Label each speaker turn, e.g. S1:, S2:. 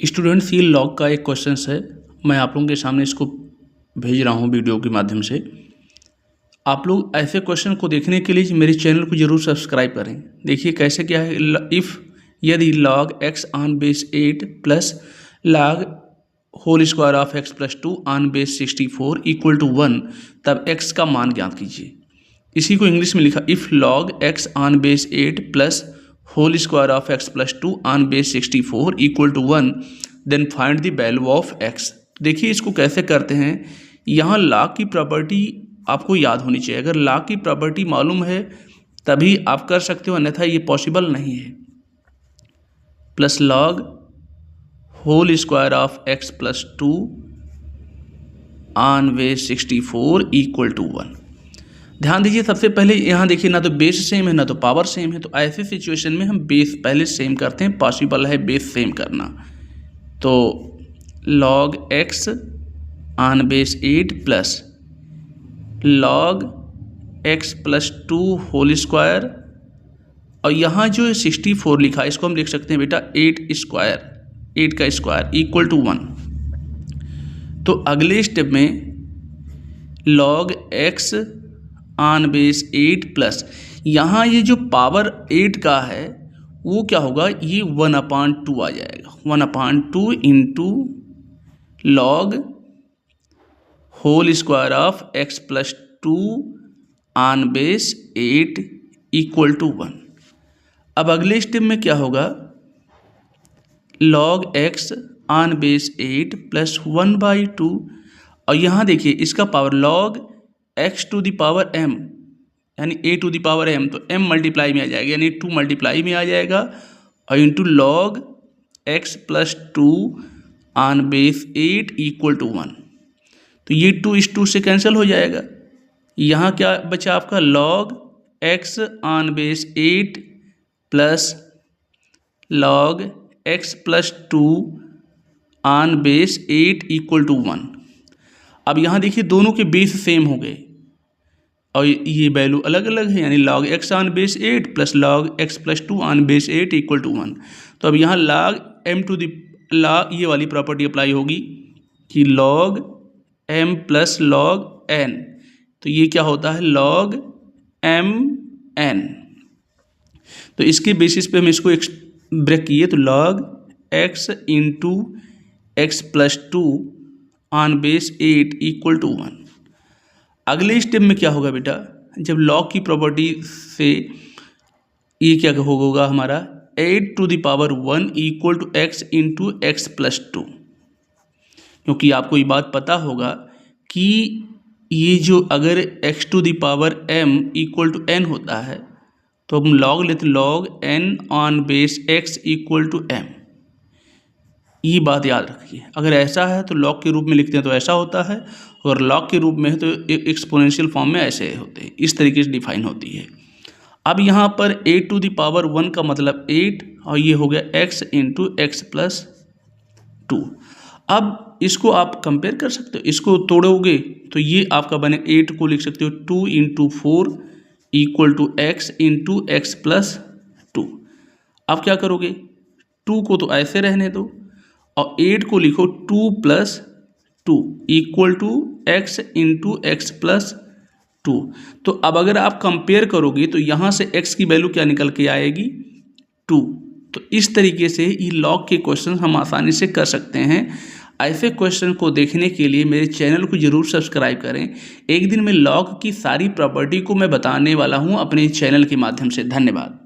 S1: Students, ये log का एक क्वेश्चन है। मैं आप लोगों के सामने इसको भेज रहा हूँ वीडियो के माध्यम से। आप लोग ऐसे क्वेश्चन को देखने के लिए मेरे चैनल को जरूर सब्सक्राइब करें। देखिए कैसे क्या है। इफ़ यदि log x on base 8 plus log whole square of x plus 2 on base 64 equal to 1, तब x का मान ज्ञात कीजिए। इसी को इंग्लिश में लिखा, if log x on base 8 plus whole square of x plus 2 on base 64 equal to 1, then find the value of x। देखिए इसको कैसे करते हैं। यहाँ log की प्रॉपर्टी आपको याद होनी चाहिए। अगर log की प्रॉपर्टी मालूम है तभी आप कर सकते हो, अन्यथा ये पॉसिबल नहीं है। Plus log whole square of x plus 2 on base 64 equal to 1। ध्यान दीजिए, सबसे पहले यहाँ देखिए, ना तो बेस सेम है ना तो पावर सेम है। तो ऐसे सिचुएशन में हम बेस पहले सेम करते हैं। पॉसिबल है बेस सेम करना। तो log x on base 8 plus log x plus 2 whole square, और यहाँ जो 64 लिखा है इसको हम लिख सकते हैं बेटा 8 का स्क्वायर इक्वल टू 1। तो अगले स्टेप में log x on base 8 plus, यहाँ ये जो पावर 8 का है वो क्या होगा, ये 1/2 आ जाएगा। 1/2 into log whole square of x plus 2 on base 8 equal to 1। अब अगले स्टेप में क्या होगा, log x on base 8 plus 1/2, और यहाँ देखिए इसका power log x to the power m यानी a to the power m, तो m मल्टीप्लाई में आ जाएगा यानी 2 मल्टीप्लाई में आ जाएगा, और into log x plus 2 on base 8 equal to 1। तो ये 2 इस 2 से कैंसिल हो जाएगा। यहाँ क्या बचा आपका, log x on base 8 plus log x plus 2 on base 8 equal to 1। अब यहाँ देखिए दोनों के बेस सेम हो गए और ये वैल्यू अलग अलग है, यानी log x on base 8 plus log x plus 2 on base 8 equal to 1। तो अब यहाँ log m to the log ये वाली प्रॉपर्टी अप्लाई होगी कि log m plus log n, तो ये क्या होता है log m n। तो इसके बेसिस पे हम इसको ब्रेक किए तो log x into x plus 2 on base 8 equal to 1। अगले स्टेप में क्या होगा बेटा, जब log की प्रॉपर्टी से ये क्या होगा हमारा 8 to the power 1 equal to x into x plus 2। क्योंकि आपको ये बात पता होगा कि ये जो अगर x to the power m equal to n होता है तो हम log लेते log n on base x equal to m। ये बात याद रखिए। अगर ऐसा है तो log के रूप में लिखते हैं तो ऐसा होता है, और log के रूप में है तो एक्सपोनेंशियल फॉर्म में ऐसे होते हैं। इस तरीके से डिफाइन होती है। अब यहाँ पर 8 टू द पावर 1 का मतलब 8, और ये हो गया x इंटू एक्स प्लस 2। अब इसको आप कंपेयर कर सकते हो, इसको तोड़ोगे तो ये आपका बने 8 को लिख सकते हो 2 into 4 equal to x into x plus 2। अब क्या करोगे, 2 को तो ऐसे रहने दो और 8 को लिखो 2 plus 2 equal to x into x plus 2। तो अब अगर आप कंपेयर करोगे तो यहाँ से x की वैल्यू क्या निकल के आएगी, 2। तो इस तरीके से ये log के क्वेश्चन हम आसानी से कर सकते हैं। ऐसे क्वेश्चन को देखने के लिए मेरे चैनल को जरूर सब्सक्राइब करें। एक दिन में log की सारी प्रॉपर्टी को मैं बताने वाला हूँ अपने चैनल के माध्यम से। धन्यवाद।